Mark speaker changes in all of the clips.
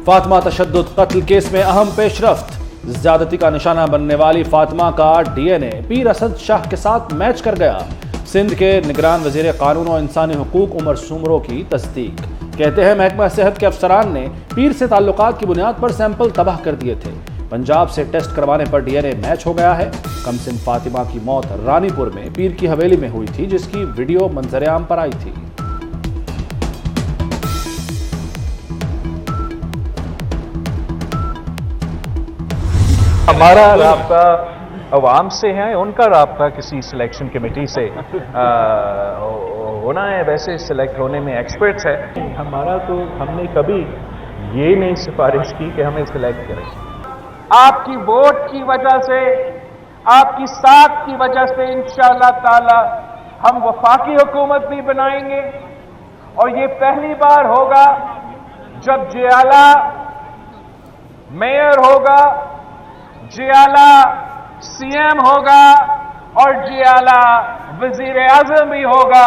Speaker 1: फातिमा तशद्दुद कत्ल केस में अहम पेशरफ्त। ज्यादती का निशाना बनने वाली फातिमा का डीएनए पीर असद शाह के साथ मैच कर गया। सिंध के निगरान वजीर कानून और इंसानी हुकूक उमर सुमरो की तस्दीक। कहते हैं महकमा सेहत के अफसरान ने पीर से ताल्लुकात की बुनियाद पर सैंपल तबाह कर दिए थे। पंजाब से टेस्ट करवाने पर डीएनए मैच हो गया है। कमसिन फातिमा की मौत रानीपुर में पीर की हवेली में हुई थी, जिसकी वीडियो मंजरेआम पर आई थी।
Speaker 2: हमारा राब्ता अवाम से है, उनका राब्ता किसी सिलेक्शन कमेटी से होना है। वैसे सिलेक्ट होने में एक्सपर्ट्स है। हमारा तो हमने कभी ये नहीं सिफारिश की कि हमें सिलेक्ट करें।
Speaker 3: आपकी वोट की वजह से, आपकी साथ की वजह से इंशाअल्लाह ताला हम वफाकी हुकूमत भी बनाएंगे। और ये पहली बार होगा जब जियाला मेयर होगा, जियाला सीएम होगा और जियाला वजीर आजम भी होगा।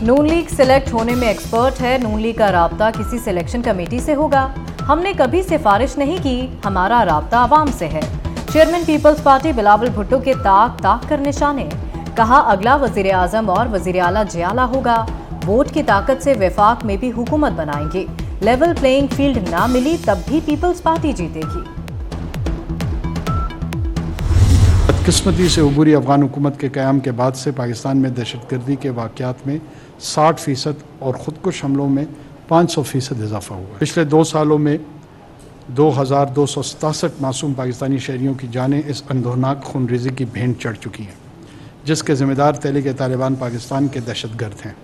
Speaker 4: नून लीग सिलेक्ट होने में एक्सपर्ट है। नून लीग का राब्ता किसी सिलेक्शन कमेटी से होगा। हमने कभी सिफारिश नहीं की, हमारा राब्ता आवाम से है। Chairman Peoples Party Bilawal Bhutto के ताक ताक कर निशाने। कहा अगला वजीर आजम और वजीर आला जियाला होगा। वोट की ताकत से वफाक में भी हुकूमत बनाएंगे। लेवल प्लेइंग फील्ड ना मिली तब भी पीपल्स पार्टी जीतेगी।
Speaker 5: बदकिस्मती से उबूरी अफगान हुकूमत के क़याम के बाद से पाकिस्तान में दहशतगर्दी के वाक़यात में 60% और ख़ुदकुश हमलों में 500% इजाफा हुआ। पिछले 2 सालों में 2267 मासूम पाकिस्तानी शहरियों की जानें इस अंधोनाक खूनरेज़ी की भेंट चढ़ चुकी हैं, जिसके ज़िम्मेदार तहरीक तालिबान पाकिस्तान के दहशतगर्द हैं,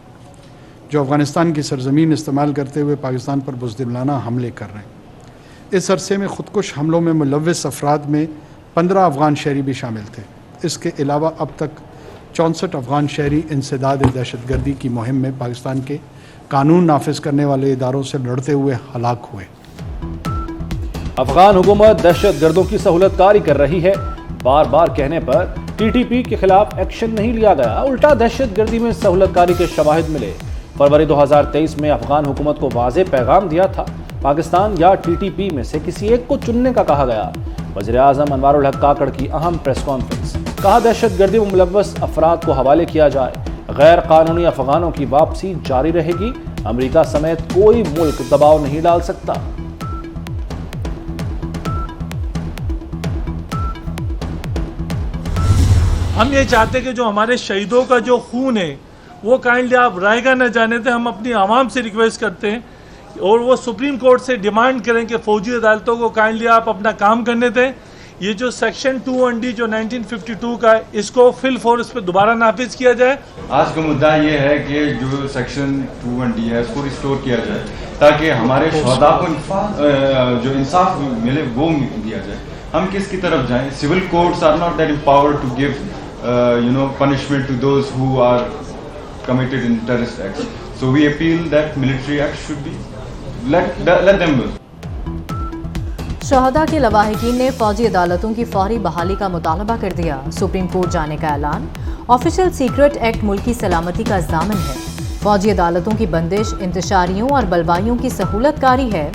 Speaker 5: जो अफ़गानिस्तान की सरजमीन इस्तेमाल करते हुए पाकिस्तान पर बुज़दिलाना हमले कर रहे हैं। इस अरसे में ख़ुदकुश हमलों में मुलव्वस अफराद में 15 अफ़गान शहरी भी शामिल थे। इसके अलावा अब तक 64 अफ़गान शहरी इंसदाद दहशतगर्दी की मुहिम में पाकिस्तान के कानून नाफिज करने वाले इदारों से लड़ते हुए हलाक हुए।
Speaker 1: अफगान हुकूमत दहशतगर्दों की सहूलतकारी कर रही है। बार बार कहने पर टीटीपी के खिलाफ एक्शन नहीं लिया गया, उल्टा दहशतगर्दी में सहूलतकारी के शवाहिद मिले। फरवरी 2023 में अफगान हुकूमत को वाज़ेह पैगाम दिया था। पाकिस्तान या टीटीपी में से किसी एक को चुनने का कहा गया। वज़ीर आज़म अनवारुल हक काकड़ की अहम प्रेस कॉन्फ्रेंस। कहा दहशतगर्दी में मुलव्वस अफराद को हवाले किया जाए। गैर कानूनी अफगानों की वापसी जारी रहेगी। अमेरिका समेत कोई मुल्क दबाव नहीं डाल सकता।
Speaker 6: हम ये चाहते हैं कि जो हमारे शहीदों का जो खून है वो काइंडली आप रायगा न जाने दें। हम अपनी आवाम से रिक्वेस्ट करते हैं और वो सुप्रीम कोर्ट से डिमांड करें कि फौजी अदालतों को काइंडली आप अपना काम करने दें। ये जो सेक्शन 2(1)D जो 1952 का है, इसको फिल फोर्स पे दोबारा नाफिज किया जाए।
Speaker 7: आज का मुद्दा ये है कि जो सेक्शन 2(1)D है उसको रिस्टोर किया जाए, ताकि हमारे शहदा को जो इंसाफ मिले वो दिया जाए। हम किसकी तरफ जाएं? Civil courts are not that empowered to give punishment to those who are committed in terrorist acts. So we appeal that military acts should be let them do.
Speaker 4: शहदा के लवाहिकीन ने फौजी अदालतों की फौरी बहाली का मुतालबा कर दिया। सुप्रीम कोर्ट जाने का ऐलान। ऑफिशियल सीक्रेट एक्ट मुल्की सलामती का ज़ामन है। फौजी अदालतों की बंदिश इंतशारियों और बलवाइयों की सहूलतकारी है।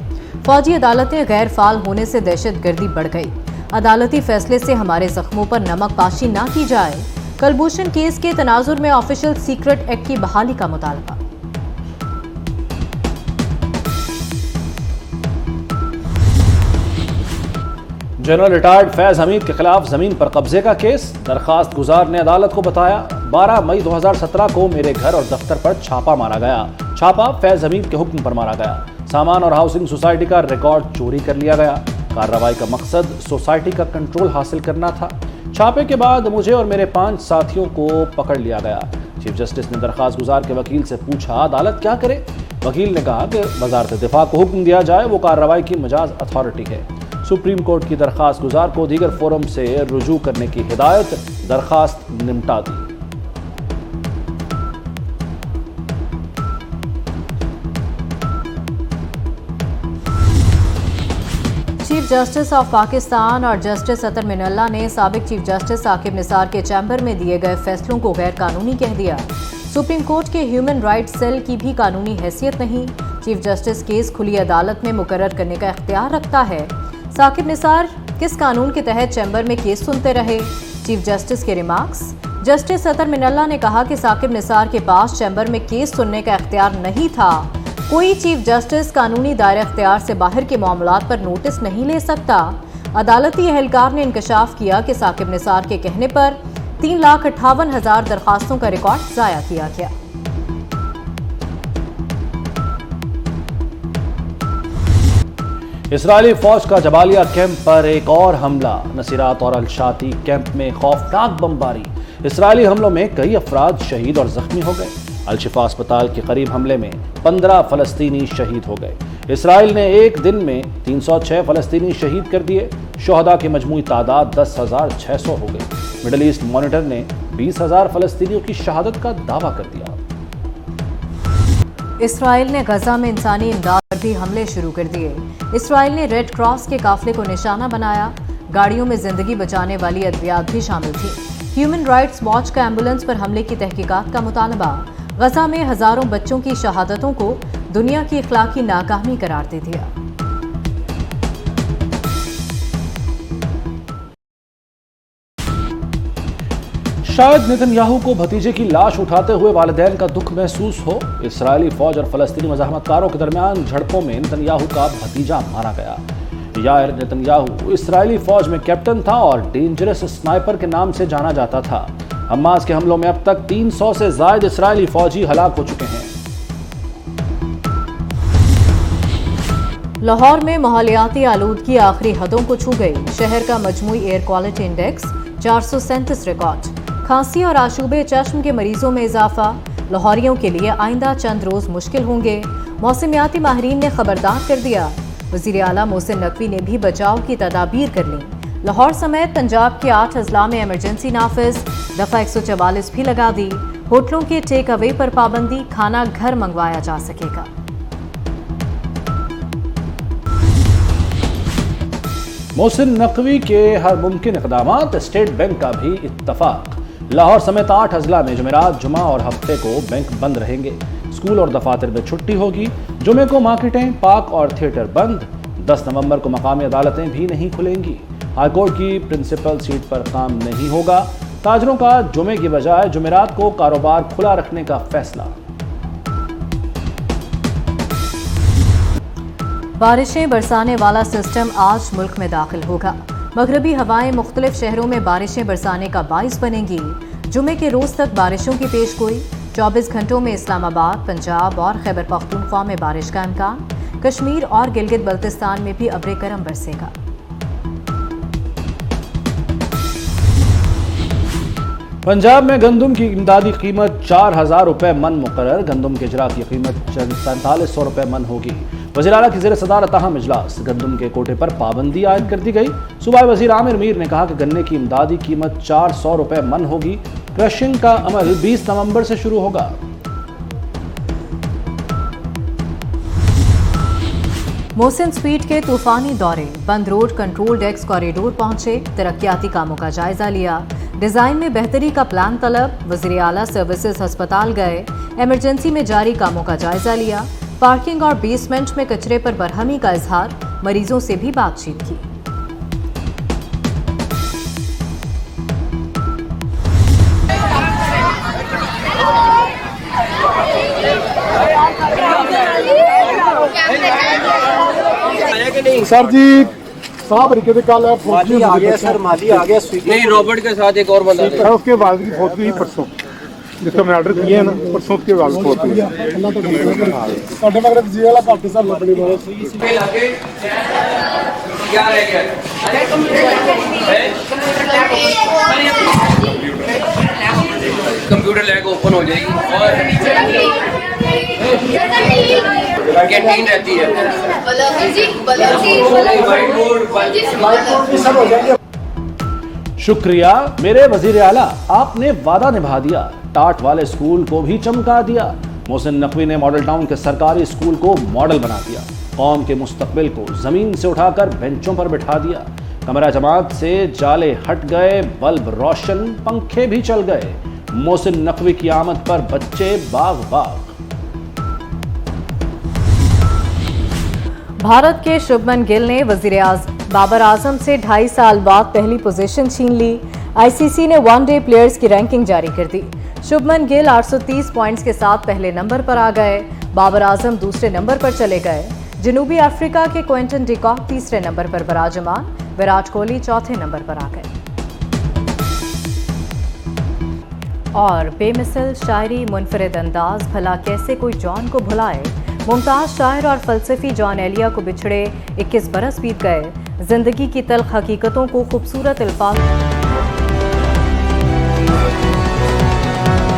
Speaker 4: फौजी अदालतें गैर फाल होने से दहशतगर्दी बढ़ गई। अदालती फैसले से हमारे जख्मों पर नमक पाशी ना की जाए। कलभूषण केस के तनाजुर में ऑफिशियल सीक्रेट एक्ट की बहाली का मुतालबा।
Speaker 1: जनरल रिटायर्ड फैज हमीद के खिलाफ जमीन पर कब्जे का केस। दरखास्त गुजार ने अदालत को बताया 12 मई 2017 को मेरे घर और दफ्तर पर छापा मारा गया। छापा फैज हमीद के हुक्म पर मारा गया। सामान और हाउसिंग सोसाइटी का रिकॉर्ड चोरी कर लिया गया। कार्रवाई का मकसद सोसाइटी का कंट्रोल हासिल करना था। छापे के बाद मुझे और मेरे 5 साथियों को पकड़ लिया गया। चीफ जस्टिस ने दरखास्त गुजार के वकील से पूछा अदालत क्या करे। वकील ने कहा कि वजारत दिफा को हुक्म दिया जाए, वो कार्रवाई की मजाज अथॉरिटी है। सुप्रीम कोर्ट की दरखास्त गुजार को दीगर फोरम से रुजू करने की हिदायत। दरखास्त निपटा दी।
Speaker 4: चीफ जस्टिस ऑफ पाकिस्तान और जस्टिस अतर मिनल्ला ने साबिक चीफ जस्टिस साकिब निसार के चैम्बर में दिए गए फैसलों को गैर कानूनी कह दिया। सुप्रीम कोर्ट के ह्यूमन राइट्स सेल की भी कानूनी हैसियत नहीं। चीफ जस्टिस केस खुली अदालत में मुकर्रर करने का इख्तियार रखता है। साकिब निसार किस कानून के तहत चैम्बर में केस सुनते रहे? चीफ जस्टिस के रिमार्क्स। जस्टिस अतर मिनल्ला ने कहा कि साकिब निसार के पास चैम्बर में केस सुनने का इख्तियार नहीं था। कोई चीफ जस्टिस कानूनी दायरे इख्तियार से बाहर के मामलात पर नोटिस नहीं ले सकता। अदालती एहलकार ने इंकशाफ किया कि साकिब निसार के कहने पर 3,58,000 दरखास्तों का रिकॉर्ड जाया किया गया।
Speaker 1: इजरायली फौज का जबालिया कैंप पर एक और हमला। नसीरात और अल-शाती कैंप में खौफनाक बमबारी। इजरायली हमलों में कई अफराद शहीद और जख्मी हो गए। अल-शिफा अस्पताल के करीब हमले में 15 फलस्तीनी शहीद हो गए। इसराइल ने एक दिन में 306 फलस्तीनी शहीद कर दिए। शोहदा की मजमूई तादाद 10,600 हो गई। मिडल ईस्ट मॉनिटर ने 20,000 फलस्तीनियों की शहादत का दावा कर दिया।
Speaker 4: इसराइल ने गजा में इंसानी इमदाद पर भी हमले शुरू कर दिए। इसराइल ने रेड क्रॉस के काफिले को निशाना बनाया। गाड़ियों में जिंदगी बचाने वाली अद्वियात भी शामिल थी। ह्यूमन राइट्स वॉच का एम्बुलेंस पर हमले की तहकीकात का मुतालबा। गजा में हजारों बच्चों की शहादतों को दुनिया की इखलाकी नाकामी करार दे दिया।
Speaker 1: शायद नेतन्याहू को भतीजे की लाश उठाते हुए वालिदैन का दुख महसूस हो। इस्राएली फौज और फलस्तीनी मज़ाहमतकारों के दरमियान झड़पों में नेतन्याहू का भतीजा मारा गया। यायर नेतन्याहू इस्राएली फौज में कैप्टन था और डेंजरस स्नाइपर के नाम से जाना जाता था। हमास के हमलों में अब तक 300 से ज्यादा इस्राएली फौजी हलाक हो चुके हैं।
Speaker 4: लाहौर में माहौलियाती आलूदगी आखिरी हदों को छू गई। शहर का मजमूई एयर क्वालिटी इंडेक्स 437 रिकॉर्ड। खांसी और आशूबे चश्म के मरीजों में इजाफा। लाहौरियों के लिए आइंदा चंद रोज मुश्किल होंगे। मौसमियाती माहिरीन ने खबरदार कर दिया। वजीर आला मोहसिन नकवी ने भी बचाव की तदाबीर कर ली। लाहौर समेत पंजाब के 8 अजला में इमरजेंसी नाफिज। दफा 144 भी लगा दी। होटलों के टेक अवे पर पाबंदी। खाना घर मंगवाया जा सकेगा।
Speaker 1: मोहसिन नकवी के हर मुमकिन इक़दामात। स्टेट बैंक का भी इत्तफाक। लाहौर समेत 8 अजला में जुमेरात, जुमा और हफ्ते को बैंक बंद रहेंगे। स्कूल और दफातर में छुट्टी होगी। जुमे को मार्केटें, पार्क और थिएटर बंद। 10 नवंबर को मकामी अदालतें भी नहीं खुलेंगी। हाईकोर्ट की प्रिंसिपल सीट पर काम नहीं होगा। ताजरों का जुमे की बजाय जुमेरात को कारोबार खुला रखने का फैसला।
Speaker 4: बारिशें बरसाने वाला सिस्टम आज मुल्क में दाखिल होगा। मगरबी हवाएं मुख्तलिफ शहरों में बारिशें बरसाने का बाइस बनेंगी। जुमे के रोज तक बारिशों की पेशगोई। 24 घंटों में इस्लामाबाद, पंजाब और खैबर पख्तूनख्वा में बारिश का इम्कान। कश्मीर और गिलगित बल्तिस्तान में भी अब्रे करम बरसेगा।
Speaker 1: पंजाब में गंदम की इमदादी कीमत 4,000 रुपए मन मुकर्रर। गंदम के इजरा की कीमत 4700 रुपए मन होगी। वज़ीर आला की ज़ेर सदारत अहम इजलास। गंदम के कोटे पर पाबंदी आयद कर दी गई। सूबाई वज़ीर आमिर मीर ने कहा कि गन्ने की इमदादी कीमत 400 रुपए मन होगी। क्रशिंग का अमल 20 नवंबर से शुरू होगा।
Speaker 4: मोहसिन स्पीड के तूफानी दौरे। बंद रोड कंट्रोल डेस्क कॉरिडोर पहुंचे। तरक्याती कामों का जायजा लिया। डिजाइन में बेहतरी का प्लान तलब। वज़ीर आला सर्विसेज अस्पताल गए। इमरजेंसी में जारी कामों का जायजा लिया। पार्किंग और बेसमेंट में कचरे पर बरहमी का इजहार। मरीजों से भी बातचीत की।
Speaker 8: सर जी साहब रिके कल
Speaker 9: माली आ गया सर, माली आ गया। नहीं, रॉबर्ट के साथ एक और बंदा
Speaker 8: सर उसके बाद की फौत हुई परसों, जिसको मैं ऑर्डर किया है ना, परसों उसके बाद फौत हुई। ਤੁਹਾਡੇ ਮਗਰ ਜੀ ਵਾਲਾ ਘੱਟ ਸਰ ਲੱਭਣੀ ਬਹੁਤ
Speaker 9: क्या रह गया? कंप्यूटर लैब ओपन हो जाएगी और कैंटीन रहती है।
Speaker 1: शुक्रिया मेरे वजीर आला, आपने वादा निभा दिया। टाट वाले स्कूल को भी चमका दिया। मोहसिन नकवी ने मॉडल टाउन के सरकारी स्कूल को मॉडल बना दिया। कौम के मुस्तकबिल को जमीन से उठाकर बेंचों पर बिठा दिया। कमरा जमात से जाले हट गए, बल्ब रोशन, पंखे भी चल गए। मोहसिन नकवी की आमद पर बच्चे बाग बाग।
Speaker 4: भारत के शुभमन गिल ने बाबर आजम से 2.5 साल बाद पहली पोजीशन छीन ली। आईसीसी ने वनडे प्लेयर्स की रैंकिंग जारी कर दी। शुभमन गिल 830 पॉइंट्स के साथ पहले नंबर पर आ गए। बाबर आजम दूसरे नंबर पर चले गए। जनूबी अफ्रीका के क्विंटन डिकॉक तीसरे नंबर पर विराजमान। विराट कोहली चौथे नंबर पर आ गए। और बेमिसल शायरी, मुनफरिद अंदाज, भला कैसे कोई जॉन को भुलाए। मुमताज शायर और फलसफी जॉन एलिया को बिछड़े 21 बरस बीत गए। जिंदगी की तल्ख हकीकतों को खूबसूरत अल्फाज